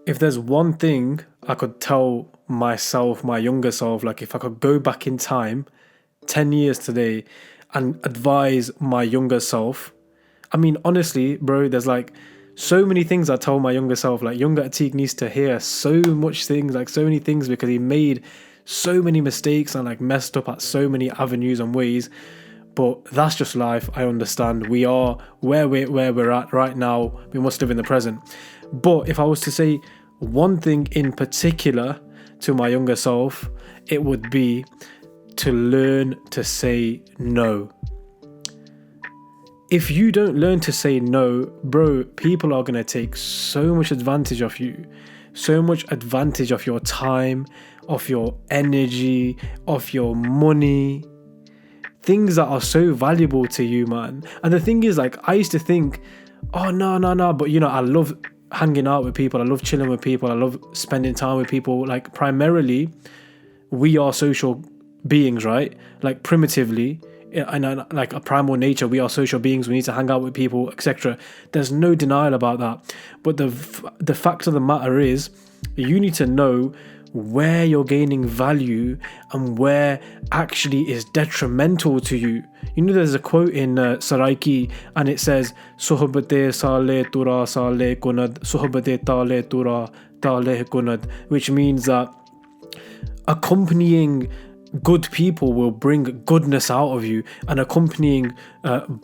If there's one thing I could tell myself, my younger self, like if I could go back in time 10 years today and advise my younger self, I mean, honestly, bro, there's like so many things I tell my younger self. Like, younger Atik needs to hear so much things, like so many things, because he made so many mistakes and like messed up at so many avenues and ways. But that's just life. I understand. We are where we're at right now. We must live in the present. But if I was to say one thing in particular to my younger self, it would be to learn to say no. If you don't learn to say no, bro, people are going to take so much advantage of you, so much advantage of your time, of your energy, of your money, things that are so valuable to you, man. And the thing is, like, I used to think, oh, no, but you know, I love hanging out with people, I love chilling with people, I love spending time with people. Like, primarily, we are social beings, right? Like, primitively, and like a primal nature, we are social beings. We need to hang out with people, etc. There's no denial about that. But the fact of the matter is, you need to know where you're gaining value and where actually is detrimental to you. You know, there's a quote in Saraiki, and it says, "Sohbate sale tura sale kunad, sohbate tale tura tale kunad," which means that accompanying good people will bring goodness out of you, and accompanying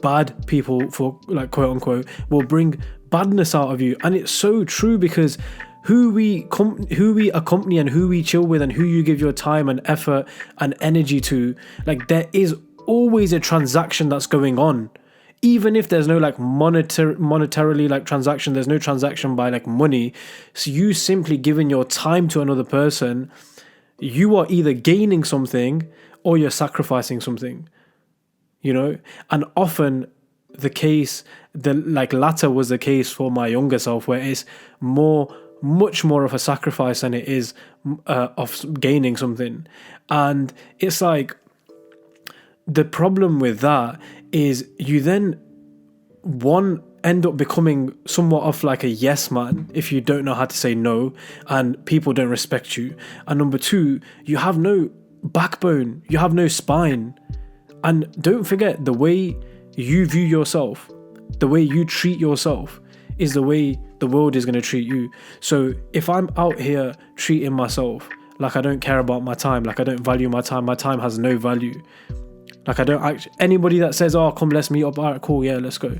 bad people, for like quote unquote, will bring badness out of you. And it's so true, because who we accompany and who we chill with and who you give your time and effort and energy to, like, there is always a transaction that's going on. Even if there's no like monetarily like transaction, there's no transaction by like money. So you simply giving your time to another person, you are either gaining something or you're sacrificing something, you know? And often the case, the like latter was the case for my younger self, where it's much more of a sacrifice than it is of gaining something. And it's like, the problem with that is you then, one, end up becoming somewhat of like a yes man if you don't know how to say no, and people don't respect you. And number two, you have no backbone, you have no spine. And don't forget, the way you view yourself, the way you treat yourself, is the way the world is going to treat you. So if I'm out here treating myself like I don't care about my time, like I don't value my time has no value. Like, I don't anybody that says, oh, come, let's meet up, all right, cool, yeah, let's go,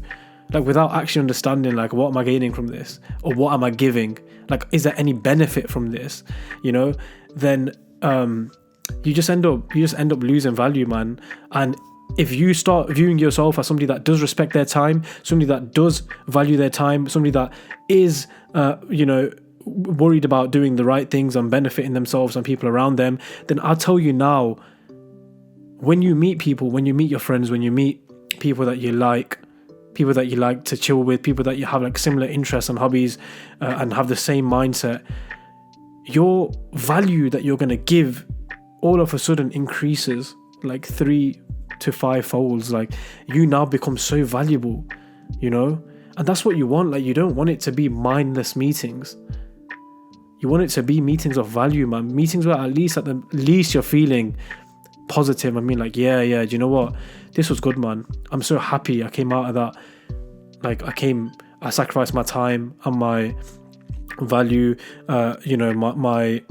like, without actually understanding, like, what am I gaining from this, or what am I giving, like, is there any benefit from this, you know, then you just end up losing value, man. And if you start viewing yourself as somebody that does respect their time, somebody that does value their time, somebody that is you know, worried about doing the right things and benefiting themselves and people around them, then I'll tell you now, when you meet people, when you meet your friends, when you meet people that you like to chill with, people that you have like similar interests and hobbies and have the same mindset, your value that you're going to give all of a sudden increases like 3 to 5 folds. Like, you now become so valuable, you know? And that's what you want. Like, you don't want it to be mindless meetings. You want it to be meetings of value, man. Meetings where at the least you're feeling positive. I mean, like, yeah, do you know what? This was good, man. I'm so happy I came out of that. Like, I sacrificed my time and my value, you know, my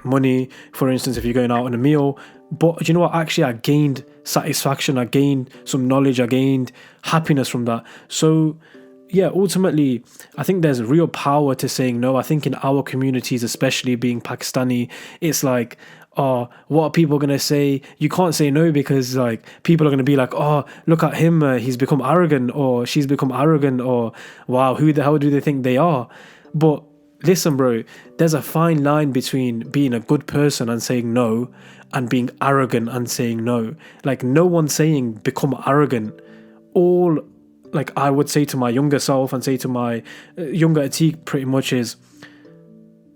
money, for instance, if you're going out on a meal. But you know what? Actually, I gained satisfaction. I gained some knowledge. I gained happiness from that. So, yeah, ultimately, I think there's real power to saying no. I think in our communities, especially being Pakistani, it's like, oh, what are people going to say? You can't say no, because like people are going to be like, oh, look at him, he's become arrogant, or she's become arrogant, or wow, who the hell do they think they are? But listen, bro, there's a fine line between being a good person and saying no, and being arrogant and saying no. Like, no one's saying become arrogant. All, like, I would say to my younger self and say to my younger Atik pretty much is,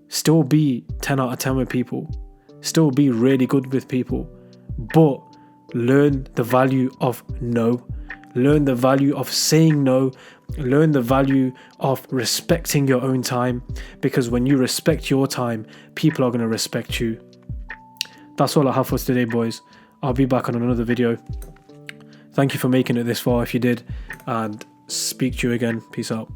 still be 10 out of 10 with people. Still be really good with people, but learn the value of no. Learn the value of saying no, Learn the value of respecting your own time, because when you respect your time, people are going to respect you. That's all I have for today, boys. I'll be back on another video. Thank you for making it this far if you did, and speak to you again. Peace out.